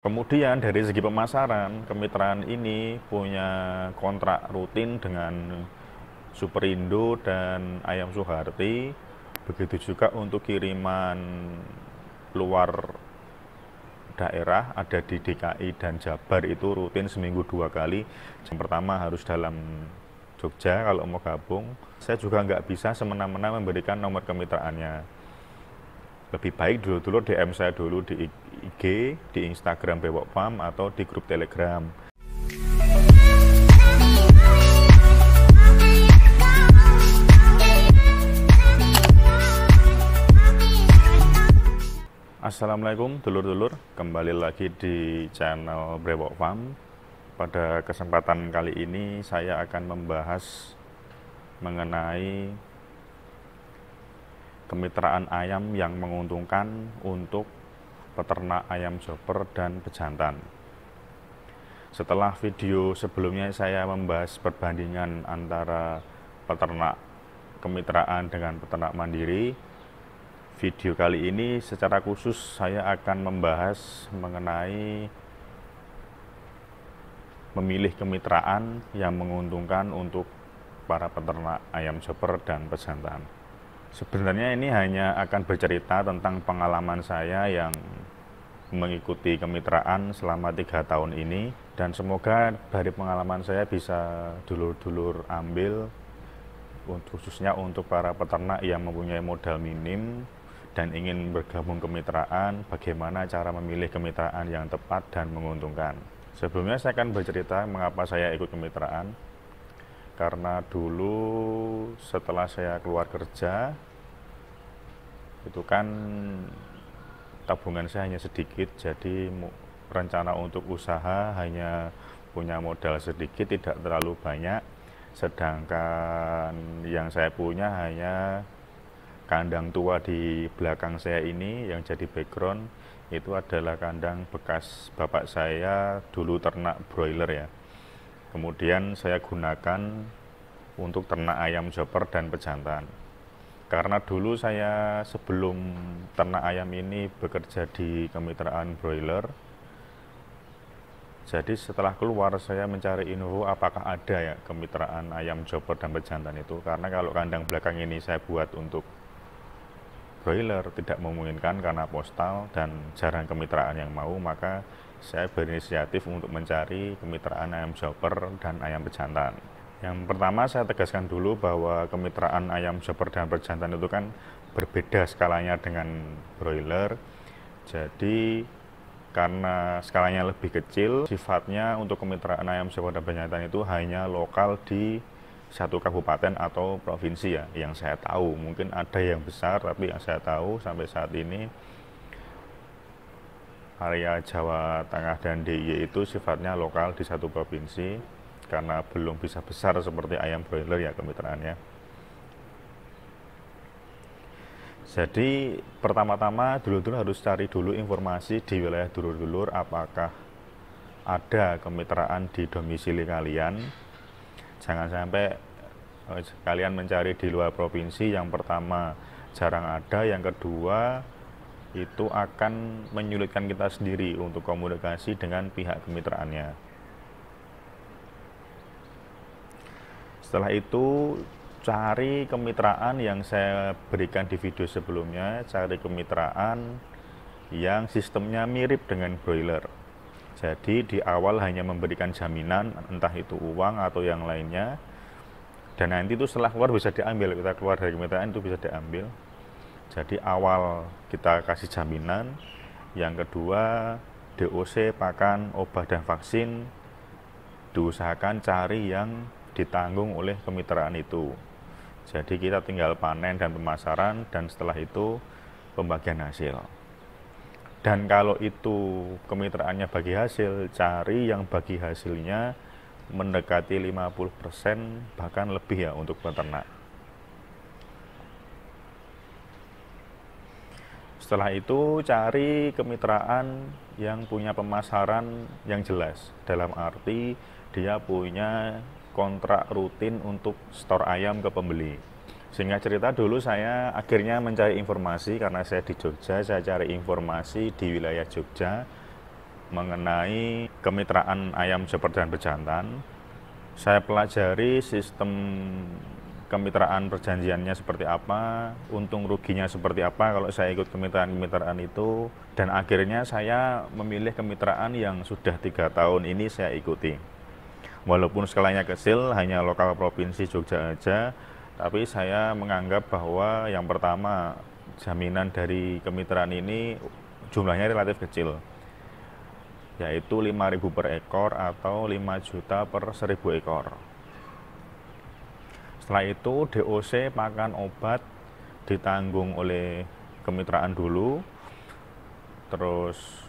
Kemudian dari segi pemasaran, kemitraan ini punya kontrak rutin dengan Superindo dan Ayam Suharti. Begitu juga untuk kiriman luar daerah, ada di DKI dan Jabar, itu rutin seminggu 2 kali. Yang pertama harus dalam Jogja kalau mau gabung. Saya juga nggak bisa semena-mena memberikan nomor kemitraannya. Lebih baik dulu DM saya dulu di IG, di Instagram Brewok Farm, atau di grup Telegram. Assalamualaikum dulur-dulur, kembali lagi di channel Brewok Farm. Pada kesempatan kali ini saya akan membahas mengenai kemitraan ayam yang menguntungkan untuk peternak ayam chopper dan pejantan. Setelah video sebelumnya saya membahas perbandingan antara peternak kemitraan dengan peternak mandiri, video kali ini secara khusus saya akan membahas mengenai memilih kemitraan yang menguntungkan untuk para peternak ayam chopper dan pejantan. Sebenarnya ini hanya akan bercerita tentang pengalaman saya yang mengikuti kemitraan selama 3 tahun ini, dan semoga dari pengalaman saya bisa dulur-dulur ambil, khususnya untuk para peternak yang mempunyai modal minim dan ingin bergabung kemitraan, bagaimana cara memilih kemitraan yang tepat dan menguntungkan. Sebelumnya saya akan bercerita mengapa saya ikut kemitraan. Karena dulu setelah saya keluar kerja, itu kan tabungan saya hanya sedikit, jadi rencana untuk usaha hanya punya modal sedikit, tidak terlalu banyak. Sedangkan yang saya punya hanya kandang tua di belakang saya ini yang jadi background, itu adalah kandang bekas bapak saya dulu ternak broiler ya. Kemudian saya gunakan untuk ternak ayam chopper dan pejantan. Karena dulu saya sebelum ternak ayam ini bekerja di kemitraan broiler. Jadi setelah keluar saya mencari info apakah ada ya kemitraan ayam chopper dan pejantan itu. Karena kalau kandang belakang ini saya buat untuk broiler tidak memungkinkan karena postal dan jarang kemitraan yang mau, maka saya berinisiatif untuk mencari kemitraan ayam chopper dan ayam pejantan. Yang pertama saya tegaskan dulu bahwa kemitraan ayam chopper dan pejantan itu kan berbeda skalanya dengan broiler. Jadi karena skalanya lebih kecil, sifatnya untuk kemitraan ayam chopper dan pejantan itu hanya lokal di satu kabupaten atau provinsi ya, yang saya tahu. Mungkin ada yang besar, tapi yang saya tahu sampai saat ini area Jawa Tengah dan DIY itu sifatnya lokal di satu provinsi, karena belum bisa besar seperti ayam broiler ya kemitraannya. Jadi pertama-tama dulur-dulur harus cari dulu informasi di wilayah dulur-dulur apakah ada kemitraan di domisili kalian. Jangan sampai kalian mencari di luar provinsi. Yang pertama jarang ada, yang kedua itu akan menyulitkan kita sendiri untuk komunikasi dengan pihak kemitraannya. Setelah itu cari kemitraan yang saya berikan di video sebelumnya, cari kemitraan yang sistemnya mirip dengan broiler. Jadi di awal hanya memberikan jaminan, entah itu uang atau yang lainnya, dan nanti itu setelah keluar bisa diambil. Kita keluar dari kemitraan itu bisa diambil. Jadi awal kita kasih jaminan, yang kedua DOC, pakan, obat dan vaksin diusahakan cari yang ditanggung oleh kemitraan itu. Jadi kita tinggal panen dan pemasaran, dan setelah itu pembagian hasil. Dan kalau itu kemitraannya bagi hasil, cari yang bagi hasilnya mendekati 50% bahkan lebih ya untuk peternak. Setelah itu cari kemitraan yang punya pemasaran yang jelas, dalam arti dia punya kontrak rutin untuk stor ayam ke pembeli. Sehingga cerita, dulu saya akhirnya mencari informasi, karena saya di Jogja, saya cari informasi di wilayah Jogja mengenai kemitraan ayam jeper dan bejantan. Saya pelajari sistem kemitraan perjanjiannya seperti apa, untung ruginya seperti apa kalau saya ikut kemitraan-kemitraan itu, dan akhirnya saya memilih kemitraan yang sudah 3 tahun ini saya ikuti. Walaupun skalanya kecil, hanya lokal provinsi Jogja aja, tapi saya menganggap bahwa yang pertama, jaminan dari kemitraan ini jumlahnya relatif kecil, yaitu 5.000 per ekor atau 5 juta per 1.000 ekor. Setelah itu DOC, pakan, obat ditanggung oleh kemitraan dulu, terus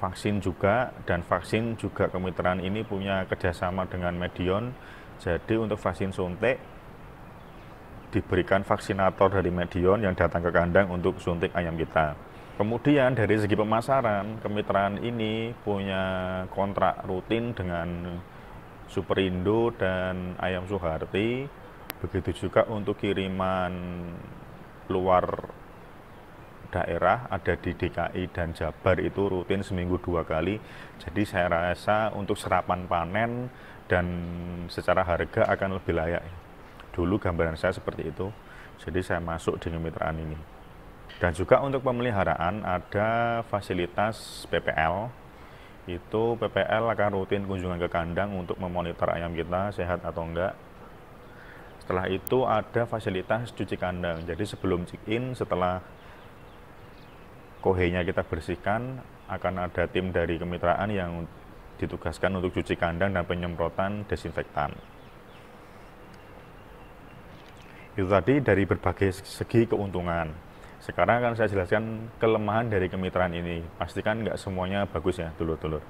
vaksin juga, dan vaksin juga kemitraan ini punya kerjasama dengan Medion. Jadi untuk vaksin suntik diberikan vaksinator dari Medion yang datang ke kandang untuk suntik ayam kita. Kemudian dari segi pemasaran, kemitraan ini punya kontrak rutin dengan Superindo dan Ayam Suharti. Begitu juga untuk kiriman luar daerah, ada di DKI dan Jabar, itu rutin seminggu 2 kali. Jadi saya rasa untuk serapan panen dan secara harga akan lebih layak. Dulu gambaran saya seperti itu, jadi saya masuk di kemitraan ini. Dan juga untuk pemeliharaan ada fasilitas PPL. Itu PPL akan rutin kunjungan ke kandang untuk memonitor ayam kita sehat atau enggak. Setelah itu ada fasilitas cuci kandang. Jadi sebelum check-in, setelah kohenya kita bersihkan, akan ada tim dari kemitraan yang ditugaskan untuk cuci kandang dan penyemprotan desinfektan. Itu tadi dari berbagai segi keuntungan. Sekarang akan saya jelaskan kelemahan dari kemitraan ini. Pastikan nggak semuanya bagus ya, dulur-dulur.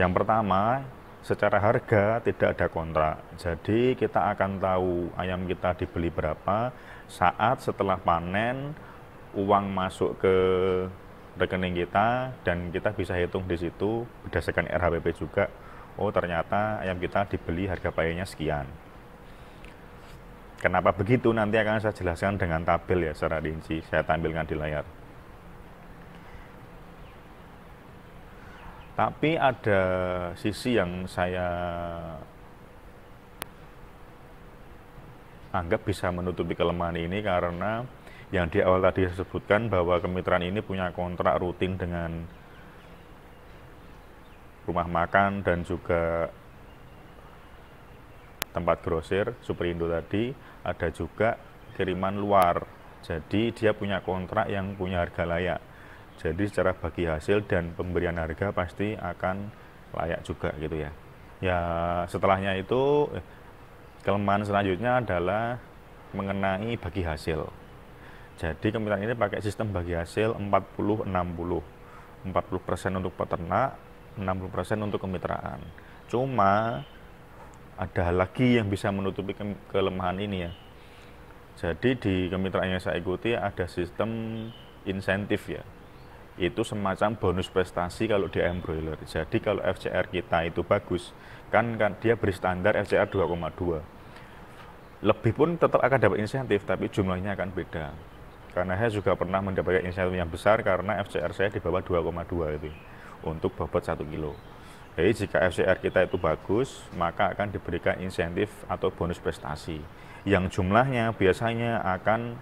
Yang pertama, secara harga tidak ada kontrak. Jadi kita akan tahu ayam kita dibeli berapa saat setelah panen, uang masuk ke rekening kita, dan kita bisa hitung di situ berdasarkan RHPP juga. Oh, ternyata ayam kita dibeli harga payahnya sekian. Kenapa begitu nanti akan saya jelaskan dengan tabel ya, secara rinci saya tampilkan di layar. Tapi ada sisi yang saya anggap bisa menutupi kelemahan ini, karena yang di awal tadi disebutkan bahwa kemitraan ini punya kontrak rutin dengan rumah makan dan juga tempat grosir, Superindo tadi, ada juga kiriman luar. Jadi dia punya kontrak yang punya harga layak. Jadi secara bagi hasil dan pemberian harga pasti akan layak juga gitu ya. Ya setelahnya itu kelemahan selanjutnya adalah mengenai bagi hasil. Jadi kemitraan ini pakai sistem bagi hasil 40-60. 40% untuk peternak, 60% untuk kemitraan. Cuma ada hal lagi yang bisa menutupi kelemahan ini ya. Jadi di kemitraan yang saya ikuti ada sistem insentif ya. Itu semacam bonus prestasi kalau di ayam broiler. Jadi kalau FCR kita itu bagus, kan dia beri standar FCR 2,2. Lebih pun tetap akan dapat insentif, tapi jumlahnya akan beda. Karena saya juga pernah mendapatkan insentif yang besar karena FCR saya di bawah 2,2 itu untuk bobot 1 kilo. Jadi jika FCR kita itu bagus, maka akan diberikan insentif atau bonus prestasi yang jumlahnya biasanya akan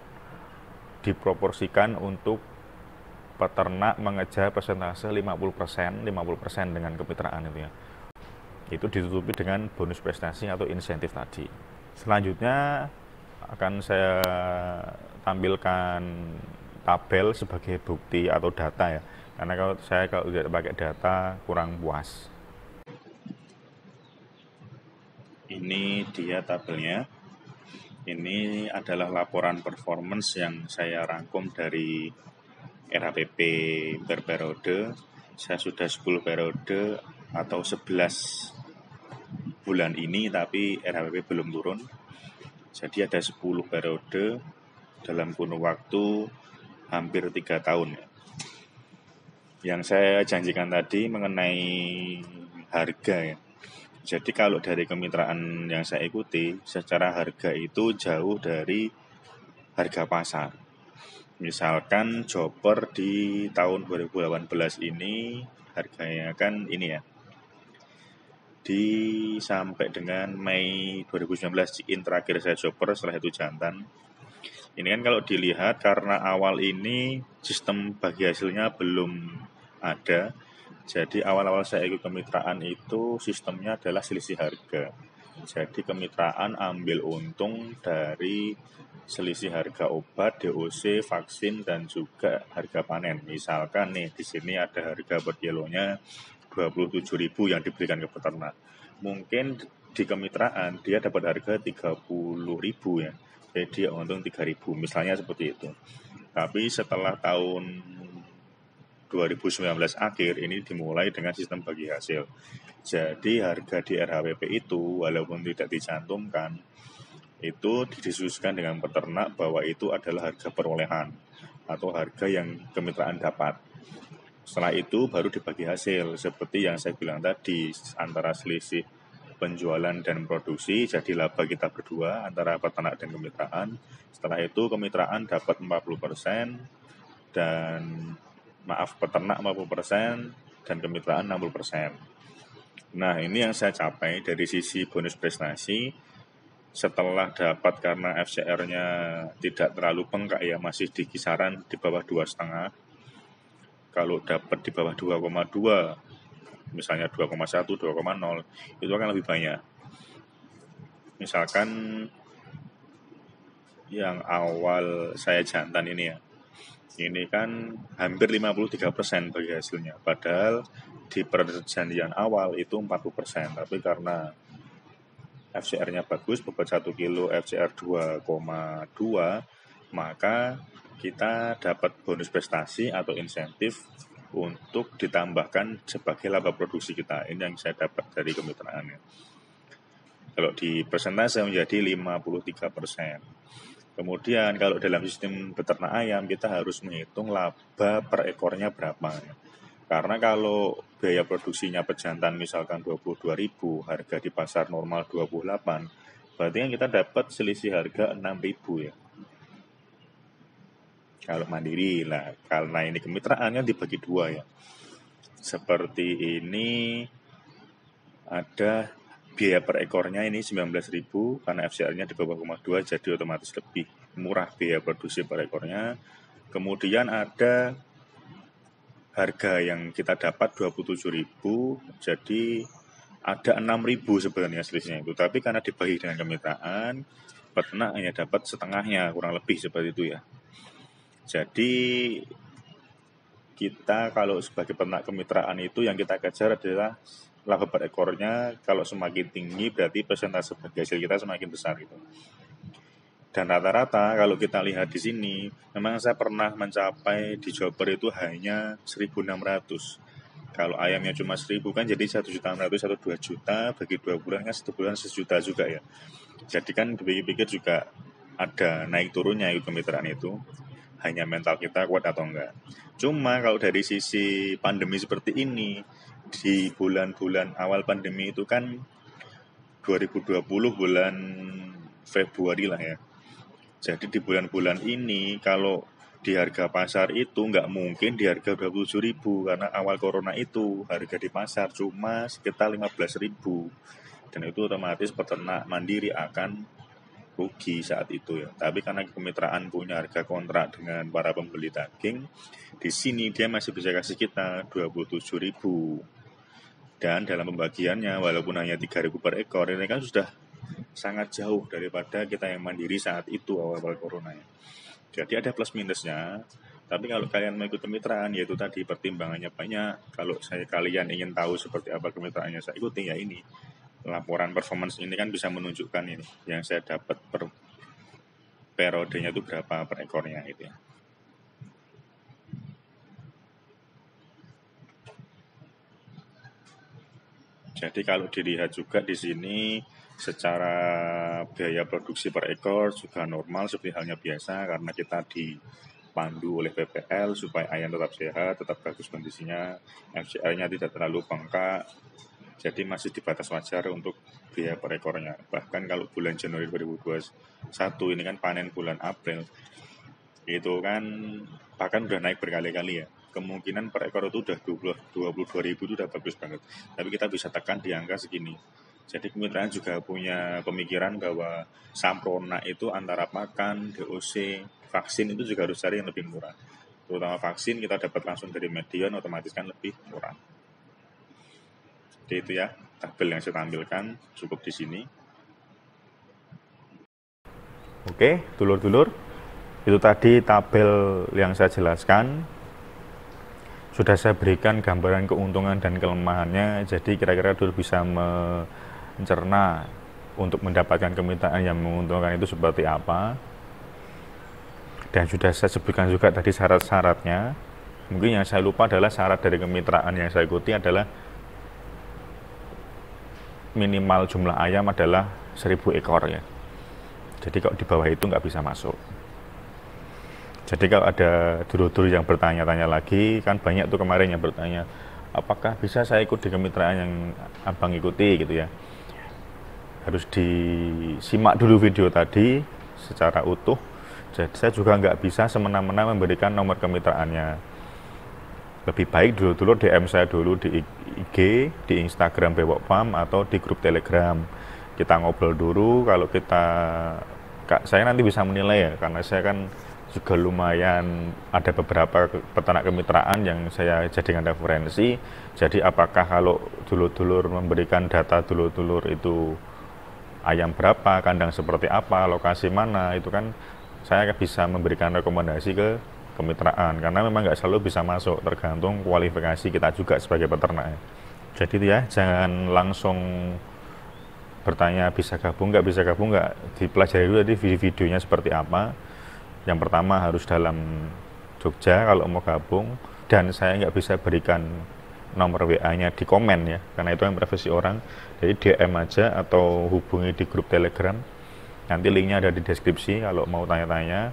diproporsikan untuk peternak mengejar persentase 50% dengan kemitraan itu ya. Itu ditutupi dengan bonus prestasi atau insentif tadi. Selanjutnya akan saya tampilkan tabel sebagai bukti atau data ya. Karena kalau tidak pakai data kurang puas. Ini dia tabelnya. Ini adalah laporan performance yang saya rangkum dari RHPP berperiode. Saya sudah 10 periode atau 11 bulan ini, tapi RHPP belum turun. Jadi ada 10 periode dalam kurun waktu hampir 3 tahun. Yang saya janjikan tadi mengenai harga ya. Jadi kalau dari kemitraan yang saya ikuti, secara harga itu jauh dari harga pasar. Misalkan chopper di tahun 2018 ini harganya kan ini ya, di sampai dengan Mei 2019 in terakhir saya chopper, setelah itu jantan. Ini kan kalau dilihat karena awal ini sistem bagi hasilnya belum ada. Jadi awal-awal saya ikut kemitraan itu sistemnya adalah selisih harga. Jadi kemitraan ambil untung dari selisih harga obat, DOC, vaksin, dan juga harga panen. Misalkan nih di sini ada harga per kilonya 27.000 yang diberikan ke peternak. Mungkin di kemitraan dia dapat harga 30.000 ya. Jadi dia untung 3.000 misalnya seperti itu. Tapi setelah tahun 2019 akhir ini dimulai dengan sistem bagi hasil. Jadi harga di RHWP itu walaupun tidak dicantumkan itu didiskusikan dengan peternak bahwa itu adalah harga perolehan atau harga yang kemitraan dapat. Setelah itu baru dibagi hasil seperti yang saya bilang tadi antara selisih penjualan dan produksi, jadi laba kita berdua antara peternak dan kemitraan. Setelah itu kemitraan dapat 40% dan peternak 50% dan kemitraan 60%. Nah, ini yang saya capai dari sisi bonus prestasi setelah dapat karena FCR-nya tidak terlalu bengkak ya, masih di kisaran di bawah 2,5. Kalau dapat di bawah 2,2 misalnya 2,1, 2,0 itu akan lebih banyak. Misalkan yang awal saya jantan ini ya, ini kan hampir 53% bagi hasilnya. Padahal di perjanjian awal itu 40%. Tapi karena FCR-nya bagus, bobot 1 kilo FCR 2,2, maka kita dapat bonus prestasi atau insentif untuk ditambahkan sebagai laba produksi kita. Ini yang saya dapat dari kemitraannya. Kalau di persentase menjadi 53%. Kemudian kalau dalam sistem peternak ayam kita harus menghitung laba per ekornya berapa. Karena kalau biaya produksinya pejantan misalkan 22.000, harga di pasar normal 28, berarti kan kita dapat selisih harga 6.000 ya. Kalau mandiri lah, karena ini kemitraannya dibagi dua ya. Seperti ini ada biaya per ekornya ini 19.000 karena FCR-nya di bawah 2 jadi otomatis lebih murah biaya produksi per ekornya. Kemudian ada harga yang kita dapat 27.000 jadi ada 6.000 sebenarnya selisihnya itu. Tapi karena dibagi dengan kemitraan, peternak hanya dapat setengahnya, kurang lebih seperti itu ya. Jadi kita kalau sebagai peternak kemitraan itu yang kita kejar adalah laba per ekornya. Kalau semakin tinggi berarti persentase bagi hasil kita semakin besar gitu. Dan rata-rata kalau kita lihat di sini, memang saya pernah mencapai di chopper itu hanya 1.600. Kalau ayamnya cuma 1.000 kan jadi 1.600.000 atau 2 juta, bagi 2 bulan kan 1 bulan 1 juta juga ya. Jadi kan dipikir-pikir juga ada naik turunnya itu kemitraan itu. Hanya mental kita kuat atau enggak. Cuma kalau dari sisi pandemi seperti ini, di bulan-bulan awal pandemi itu kan 2020 bulan Februari lah ya. Jadi di bulan-bulan ini kalau di harga pasar itu nggak mungkin di harga 27.000 karena awal corona itu harga di pasar cuma sekitar 15.000 dan itu otomatis peternak mandiri akan rugi saat itu ya. Tapi karena kemitraan punya harga kontrak dengan para pembeli daging, di sini dia masih bisa kasih kita 27.000. Dan dalam pembagiannya walaupun hanya 3.000 per ekor, ini kan sudah sangat jauh daripada kita yang mandiri saat itu awal-awal corona ya. Jadi ada plus minusnya. Tapi kalau kalian mau ikut kemitraan, yaitu tadi pertimbangannya banyak. Kalau kalian ingin tahu seperti apa kemitraannya saya ikuti ya ini. Laporan performance ini kan bisa menunjukkan ini yang saya dapat per periodenya itu berapa per ekornya gitu ya. Jadi kalau dilihat juga di sini secara biaya produksi per ekor juga normal seperti halnya biasa karena kita dipandu oleh PPL supaya ayam tetap sehat, tetap bagus kondisinya, FCR-nya tidak terlalu bengkak. Jadi masih di batas wajar untuk biaya per ekornya. Bahkan kalau bulan Januari 2021 ini kan panen bulan April, Itu kan bahkan udah naik berkali-kali ya. Kemungkinan per ekor itu udah 22.000 itu udah bagus banget. Tapi kita bisa tekan di angka segini. Jadi kemitraan juga punya pemikiran bahwa Sampurna itu antara pakan, DOC, vaksin itu juga harus cari yang lebih murah. Terutama vaksin kita dapat langsung dari Medion, otomatis kan lebih murah. Oke, itu ya tabel yang saya tampilkan, cukup di sini. Oke, dulur-dulur, itu tadi tabel yang saya jelaskan. Sudah saya berikan gambaran keuntungan dan kelemahannya, jadi kira-kira dulu bisa mencerna untuk mendapatkan kemitraan yang menguntungkan itu seperti apa. Dan sudah saya sebutkan juga tadi syarat-syaratnya. Mungkin yang saya lupa adalah syarat dari kemitraan yang saya ikuti adalah minimal jumlah ayam adalah 1000 ekor ya. Jadi kalau di bawah itu nggak bisa masuk. Jadi kalau ada dulur-dulur yang bertanya-tanya lagi, kan banyak tuh kemarin yang bertanya, apakah bisa saya ikut di kemitraan yang abang ikuti gitu ya. Harus disimak dulu video tadi secara utuh. Jadi saya juga nggak bisa semena-mena memberikan nomor kemitraannya. Lebih baik dulur-dulur DM saya dulu di IG, di Instagram Bewok Farm atau di grup Telegram. Kita ngobrol dulu, kalau saya nanti bisa menilai ya, karena saya kan juga lumayan ada beberapa peternak kemitraan yang saya jadikan referensi. Jadi apakah kalau dulur-dulur memberikan data dulur-dulur itu ayam berapa, kandang seperti apa, lokasi mana, itu kan saya bisa memberikan rekomendasi ke kemitraan, karena memang nggak selalu bisa masuk, tergantung kualifikasi kita juga sebagai peternak. Jadi itu ya, jangan langsung bertanya bisa gabung nggak, dipelajari dulu tadi videonya seperti apa. Yang pertama harus dalam Jogja kalau mau gabung, dan saya nggak bisa berikan nomor WA-nya di komen ya, karena itu yang privasi orang. Jadi DM aja atau hubungi di grup Telegram. Nanti linknya ada di deskripsi kalau mau tanya-tanya.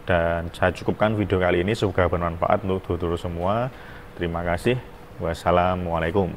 Dan saya cukupkan video kali ini, semoga bermanfaat untuk dulur-dulur semua. Terima kasih. Wassalamualaikum.